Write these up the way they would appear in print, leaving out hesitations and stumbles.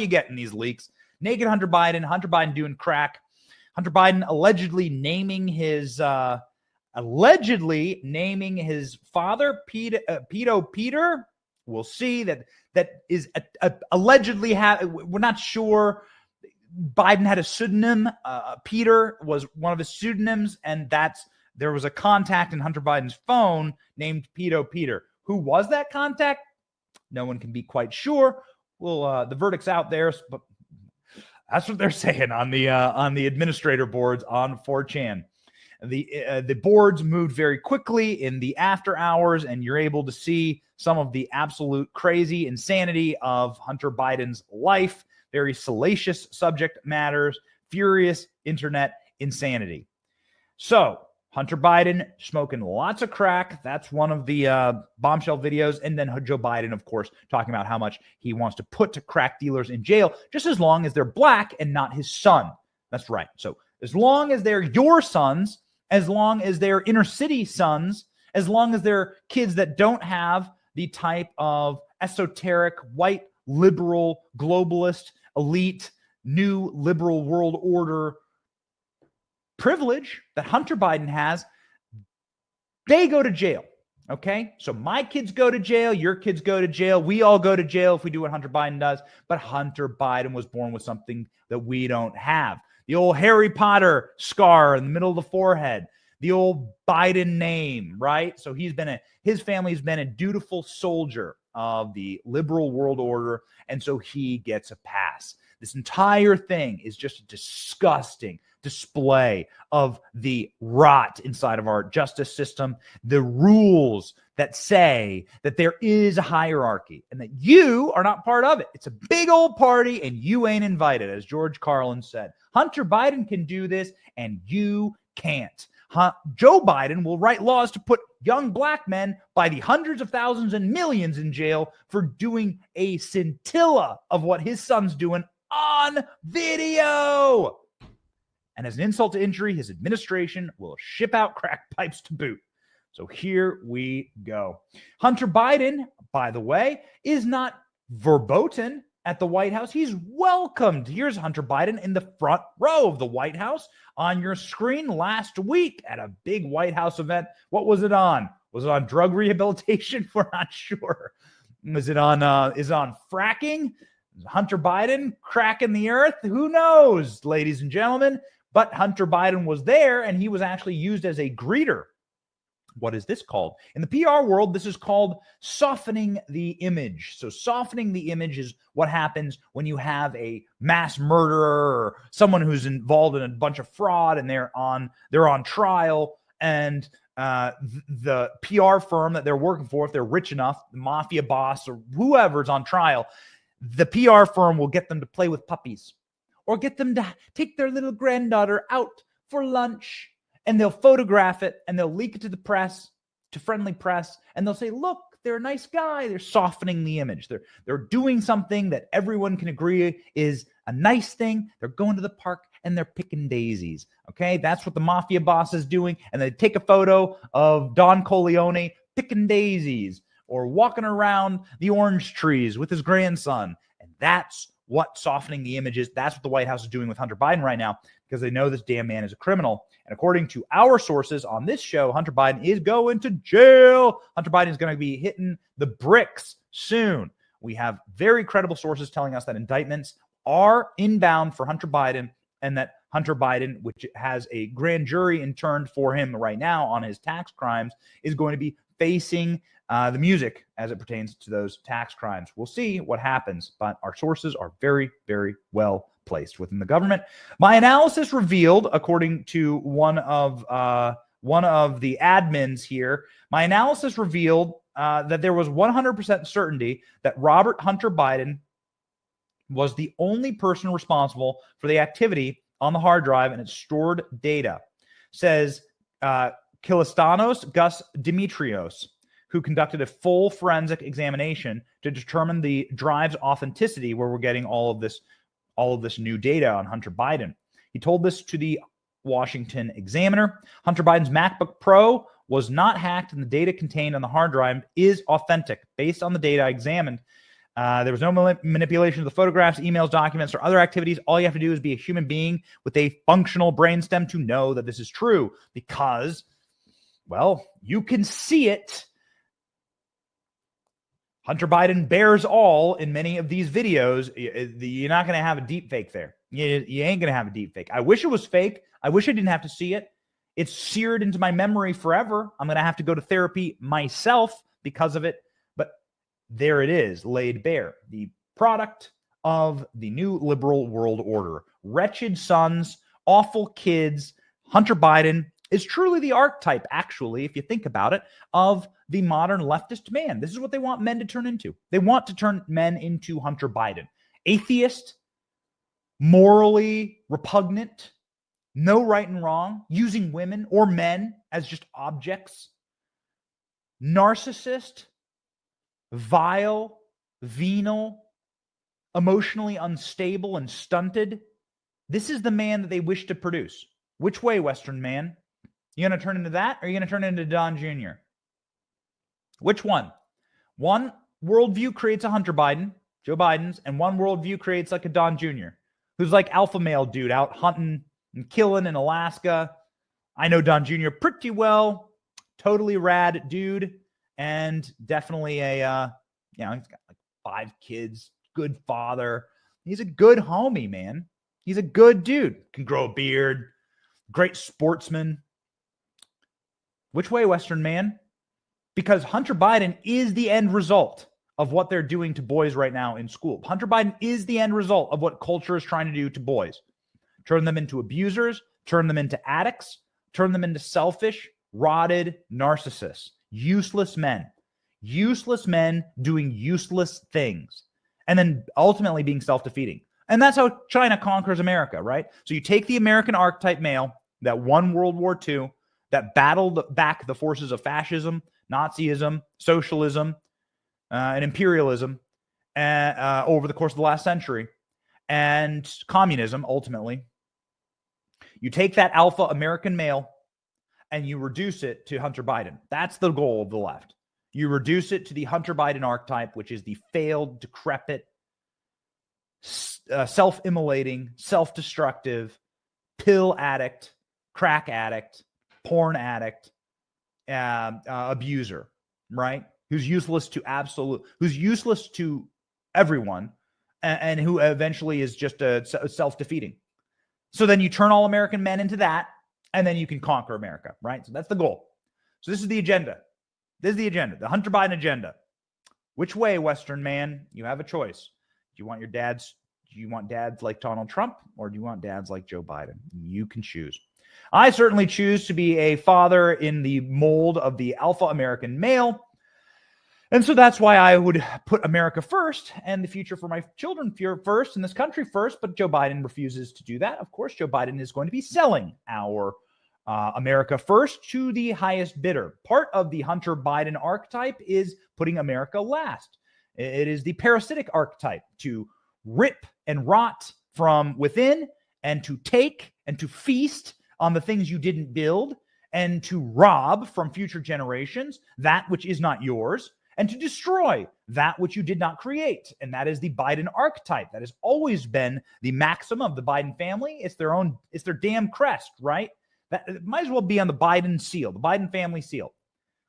you get in these leaks. Naked Hunter Biden doing crack, Hunter Biden allegedly naming his father, Pedo Peter. We'll see that is allegedly we're not sure. Biden had a pseudonym. Peter was one of his pseudonyms, and there was a contact in Hunter Biden's phone named Pedo Peter. Who was that contact? No one can be quite sure. Well, the verdict's out there, but that's what they're saying on the administrator boards on 4chan. The boards moved very quickly in the after hours, and you're able to see some of the absolute crazy insanity of Hunter Biden's life. Very salacious subject matters, furious internet insanity. So Hunter Biden smoking lots of crack. That's one of the bombshell videos. And then Joe Biden, of course, talking about how much he wants to put crack dealers in jail just as long as they're black and not his son. That's right. So as long as they're your sons, as long as they're inner city sons, as long as they're kids that don't have the type of esoteric, white, liberal, globalist, elite, new liberal world order privilege that Hunter Biden has, they go to jail. Okay? So my kids go to jail, your kids go to jail, we all go to jail if we do what Hunter Biden does. But Hunter Biden was born with something that we don't have. The old Harry Potter scar in the middle of the forehead, the old Biden name, right? So his family's been a dutiful soldier of the liberal world order, and so he gets a pass. This entire thing is just a disgusting display of the rot inside of our justice system, the rules that say that there is a hierarchy and that you are not part of it. It's a big old party and you ain't invited, as George Carlin said. Hunter Biden can do this and you can't. Joe Biden will write laws to put young black men by the hundreds of thousands and millions in jail for doing a scintilla of what his son's doing on video. And as an insult to injury, his administration will ship out crack pipes to boot. So here we go. Hunter Biden, by the way, is not verboten at the White House. He's welcomed. Here's Hunter Biden in the front row of the White House on your screen last week at a big White House event. What was it on? Was it on drug rehabilitation? We're not sure. Is it on fracking? Hunter Biden cracking the earth? Who knows, ladies and gentlemen? But Hunter Biden was there, and he was actually used as a greeter. What is this called? In the PR world, this is called softening the image. So softening the image is what happens when you have a mass murderer or someone who's involved in a bunch of fraud and they're on trial, and the PR firm that they're working for, if they're rich enough, the mafia boss or whoever's on trial, the PR firm will get them to play with puppies or get them to take their little granddaughter out for lunch. And they'll photograph it and they'll leak it to the press, to friendly press, and they'll say, look, they're a nice guy. They're softening the image. They're doing something that everyone can agree is a nice thing. They're going to the park and they're picking daisies. Okay, that's what the mafia boss is doing. And they take a photo of Don Corleone picking daisies or walking around the orange trees with his grandson. And that's what softening the image is. That's what the White House is doing with Hunter Biden right now, because they know this damn man is a criminal. And according to our sources on this show, Hunter Biden is going to jail. Hunter Biden is going to be hitting the bricks soon. We have very credible sources telling us that indictments are inbound for Hunter Biden, and that Hunter Biden, which has a grand jury interned for him right now on his tax crimes, is going to be facing the music as it pertains to those tax crimes. We'll see what happens, but our sources are very, very well placed within the government. My analysis revealed, according to one of the admins here, my analysis revealed that there was 100% certainty that Robert Hunter Biden was the only person responsible for the activity on the hard drive and its stored data. Says Kilistanos Gus Dimitrios, who conducted a full forensic examination to determine the drive's authenticity, where we're getting all of this new data on Hunter Biden. He told this to the Washington Examiner. Hunter Biden's MacBook Pro was not hacked, and the data contained on the hard drive is authentic. Based on the data I examined, There was no manipulation of the photographs, emails, documents, or other activities. All you have to do is be a human being with a functional brainstem to know that this is true because, well, you can see it. Hunter Biden bears all in many of these videos. You're not going to have a deep fake there. You ain't going to have a deep fake. I wish it was fake. I wish I didn't have to see it. It's seared into my memory forever. I'm going to have to go to therapy myself because of it. But there it is, laid bare. The product of the new liberal world order. Wretched sons, awful kids. Hunter Biden is truly the archetype, actually, if you think about it, of the modern leftist man. This is what they want men to turn into. They want to turn men into Hunter Biden. Atheist, morally repugnant, no right and wrong, using women or men as just objects, narcissist, vile, venal, emotionally unstable and stunted. This is the man that they wish to produce. Which way, Western man? You going to turn into that, or are you going to turn into Don Jr.? Which one? One worldview creates a Hunter Biden, Joe Biden's, and one worldview creates like a Don Jr., who's like alpha male dude out hunting and killing in Alaska. I know Don Jr. pretty well. Totally rad dude, and definitely a, he's got like 5 kids, good father. He's a good homie, man. He's a good dude. Can grow a beard, great sportsman. Which way, Western man? Because Hunter Biden is the end result of what they're doing to boys right now in school. Hunter Biden is the end result of what culture is trying to do to boys. Turn them into abusers, turn them into addicts, turn them into selfish, rotted narcissists, useless men doing useless things, and then ultimately being self-defeating. And that's how China conquers America, right? So you take the American archetype male that won World War II, that battled back the forces of fascism, Nazism, socialism, and imperialism over the course of the last century, and communism, ultimately. You take that alpha American male and you reduce it to Hunter Biden. That's the goal of the left. You reduce it to the Hunter Biden archetype, which is the failed, decrepit, self-immolating, self-destructive, pill addict, crack addict, porn addict, abuser, right? Who's useless to everyone, and who eventually is just self-defeating. So then you turn all American men into that, and then you can conquer America, right? So that's the goal. So this is the agenda. The Hunter Biden agenda. Which way, Western man? You have a choice. Do you want dads like Donald Trump, or do you want dads like Joe Biden? You can choose. I certainly choose to be a father in the mold of the alpha American male. And so that's why I would put America first and the future for my children first and this country first. But Joe Biden refuses to do that. Of course, Joe Biden is going to be selling our America first to the highest bidder. Part of the Hunter Biden archetype is putting America last. It is the parasitic archetype to rip and rot from within, and to take and to feast on the things you didn't build, and to rob from future generations that which is not yours, and to destroy that which you did not create. And that is the Biden archetype. That has always been the maxim of the Biden family. It's their damn crest, right? That it might as well be on the Biden seal, the Biden family seal.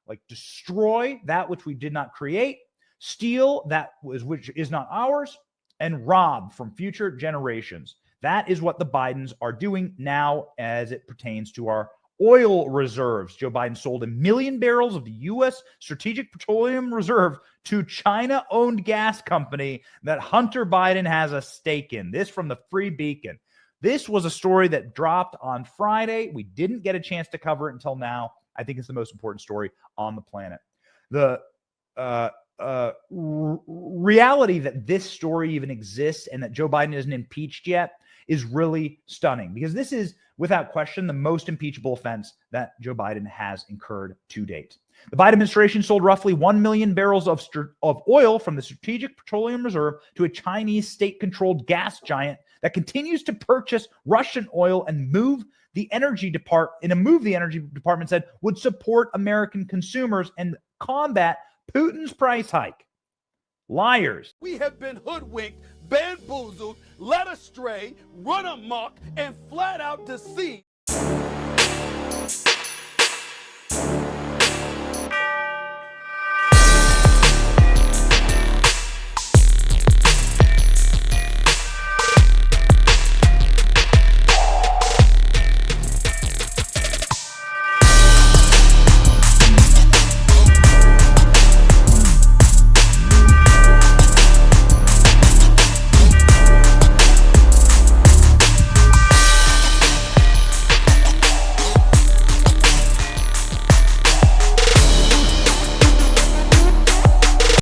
Like, destroy that which we did not create, steal that which is not ours, and rob from future generations. That is what the Bidens are doing now as it pertains to our oil reserves. Joe Biden sold 1 million barrels of the U.S. Strategic Petroleum Reserve to China-owned gas company that Hunter Biden has a stake in. This from the Free Beacon. This was a story that dropped on Friday. We didn't get a chance to cover it until now. I think it's the most important story on the planet. The reality that this story even exists and that Joe Biden isn't impeached yet is really stunning, because this is, without question, the most impeachable offense that Joe Biden has incurred to date. The Biden administration sold roughly 1 million barrels of oil from the Strategic Petroleum Reserve to a Chinese state-controlled gas giant that continues to purchase Russian oil and move the energy department said would support American consumers and combat Putin's price hike. Liars. We have been hoodwinked, bamboozled, led astray, run amok, and flat out deceived.